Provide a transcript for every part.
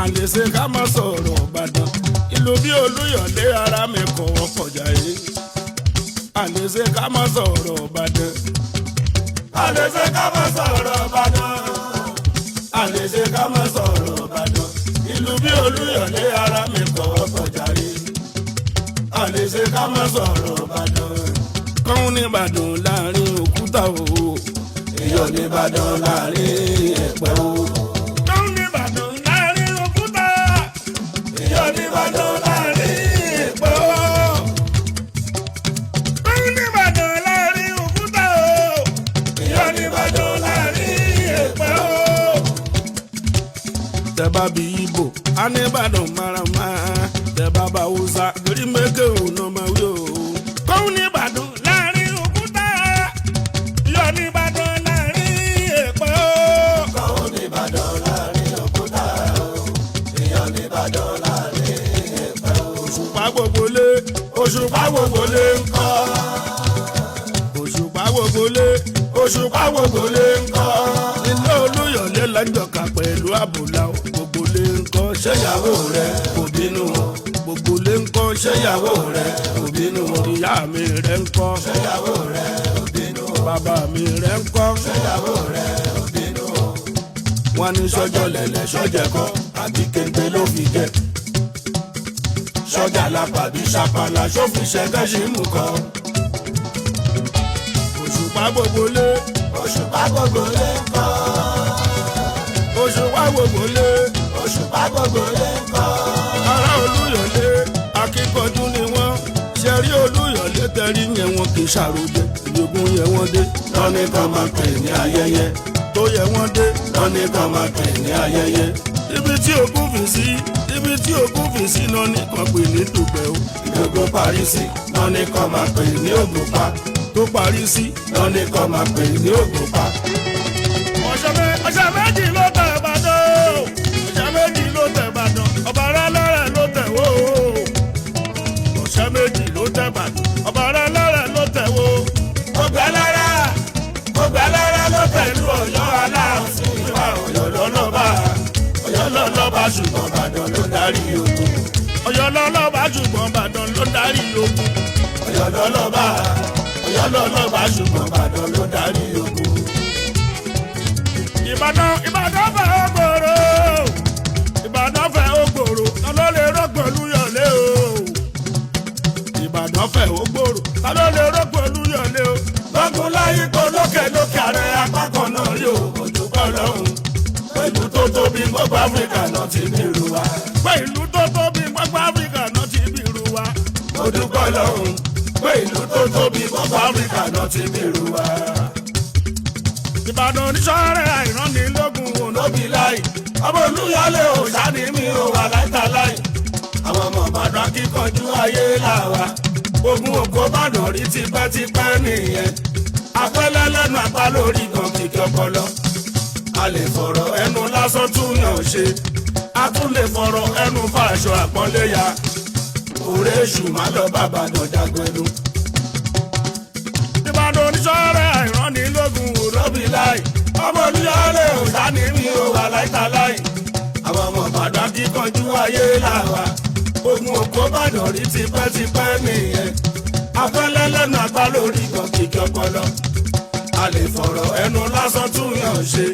àlèṣe ká má sọ̀rọ̀ Ìbàdàn ìlú bí Olúyọ̀lé ara mi kọ̀ wọ́n kọjá yìí àlèṣe ká má sọ̀rọ̀ Ìbàdàn àlèṣe ká má sọ̀rọ̀ Ìbàdàn àlèṣe ká má sọ̀rọ̀ Ìbàdàn ìlú bí Olúyọ̀lé ara mi kọ̀ wọ́n kọjá yìí àlèṣe ká má sọ̀rọ̀ Ìbàdàn kọ́hún ní Ìbàdàn láàrin òkúta o èèyàn ní Ìbàdàn láàrin ẹ̀pẹ́ o. Tẹ́bá bí Ìgbò a ní Ìbàdàn marama tẹ́bá bá Hausa torí mẹ́kẹ́ ò ná máa wí o. Kọ́hún ní Ìbàdàn láàrin òkúta yọ ní Ìbàdàn láàrin èpè o. Kọ́hún ní Ìbàdàn láàrin òkúta yọ ní Ìbàdàn láàrin èpè o. Òṣùpá gbogbo lé Òṣùpá gbogbo lé ńkọ́. Òṣùpá gbogbo lé Òṣùpá gbogbo lé ńkọ́. Ilé Olúyọ̀lé lẹ́jọ̀ká pẹ̀lú àbùlà gbogbo lé ńkọ́ ṣẹ́yàwó rẹ̀ kò bínú gbogbo lé ńkọ́ ṣẹ́yàwó rẹ̀ kò bínú ìyá mi rẹ̀ ńkọ́ ṣẹ́yàwó rẹ̀ kò bínú bàbá mi rẹ̀ ńkọ́ ṣẹ́yàwó rẹ̀ kò bínú. Wọ́n ní sọ́jọ́ lẹ̀lẹ̀ sọ́jẹ̀ kọ́ àbí kéńté ló fi jẹ́ sọ́jà lápàbí ṣàpàlà sófin ṣẹ́gẹ́ ṣì mú kọ́. Òṣùpá gbogbo lé Òṣùpá gbogbo lé ńkọ́. Òṣùpá gbogbo lé Òṣùpá gbogbo lé ńkọ́. Ará Olúyọ̀lé akíkanjú ni wọ́n ṣe rí Olúyọ̀lé tẹ̀rí yẹn wọn kì í ṣàròjẹ ìyókùn yẹn wọ́n dé lọ́ní kan máa pè ní ayẹyẹ tó yẹ wọ́n dé lọ́ní kan máa pè ní ayẹyẹ. Ibi tí ogún fi sí ibi tí ogún fi sí náà nìkan pè ní dùgbẹ́ o. Ìgbógun parí sí náà nìkan máa pè ní Ògùnpa tó parí sí náà nìkan máa pè ní Ògùnpa. Ọ̀sẹ̀ méjì ló tẹ̀ Ìbàdàn ọ̀sẹ̀ méjì ló tẹ̀ Ìbàdàn ọba ara lọ́rẹ̀ ló tẹ̀ wó. Ọ̀sẹ̀ méjì ló tẹ̀ Ìbàdàn ọba ara lọ́rẹ̀ ló tẹ̀ wó. Ọgbà lára ló tẹ̀lú Ọ̀yọ́ Aláàfin ìwà Ọ̀yọ́ lọ́lọ́ba ṣùgbọ́n Ìbàdàn ló darí ogun. Ọ̀yọ́ lọ́lọ́ba ṣùgbọ́n Ìbàdàn ló darí ogun. Ọ̀yọ́ lọ́lọ́ba ṣùgbọ́n Ìbàdàn ló darí ogun. Ìbàdàn fẹ́ ògbòrò Ìbàdàn fẹ́ ògbòrò ta ló lè rọ́pò Olúyọ̀lé o. Ìbàdàn fẹ́ ògbòrò ta ló lè rọ́pò Olúyọ̀lé o. Lọ́gùn láyé kó lókè ààrẹ apá kan náà yóò ojú kọ́ lọ́hùn. Pé ìlú tó tóbi gbogbo Áfíríkà náà ti bí irú wa. Pé ìlú tó tóbi gbogbo Áfíríkà náà ti bí irú wa. Ojú kọ́ lọ́hùn. Pé ìlú tó tóbi gbogbo Áfíríkà náà ti bí irú wa. Ìbàdàn oníṣọ́rẹ́ àìránilógún ònóbi láì ọmọ Olúyọ̀lé òòṣà ni mi ò wà láìta láì. Àwọn ọmọ Ìbàdàn akíkanjú ayé làwà ogun òkú Ìbàdàn rí tipẹ́tipẹ́ nìyẹn. Afẹ́lẹ́ lẹ́nu apá lórí gan kìkì ọpọlọ. A lè fọ̀rọ̀ ẹnu lásán tún yàn ṣe a tún lè fọ̀rọ̀ ẹnu fàṣọ àpọ́nlé ya. Òré èṣù má lọ bá Ìbàdàn jagbẹ́nu. Ìbàdàn oníṣọ́rẹ́ àìránilógún òróbì láì ọmọ Olúyọ̀lé òòṣà ni mi ò wà láìta láì. Àwọn ọmọ Ìbàdàn kíkanjú ayé làwà ogun òkú Ìbàdàn rí tipẹ́tipẹ́ nìyẹn. Afẹ́lẹ́ lẹ́nu àgbá lórí gan kìkì ọpọlọ. A lè fọ̀rọ̀ ẹnu lásán tún yàn ṣe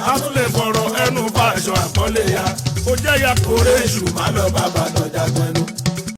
a tún lè fọ̀rọ̀ ẹnu fàṣọ àpọ́nlé ya. Ó jẹ́ ya kórè èṣù má lọ bá Ìbàdàn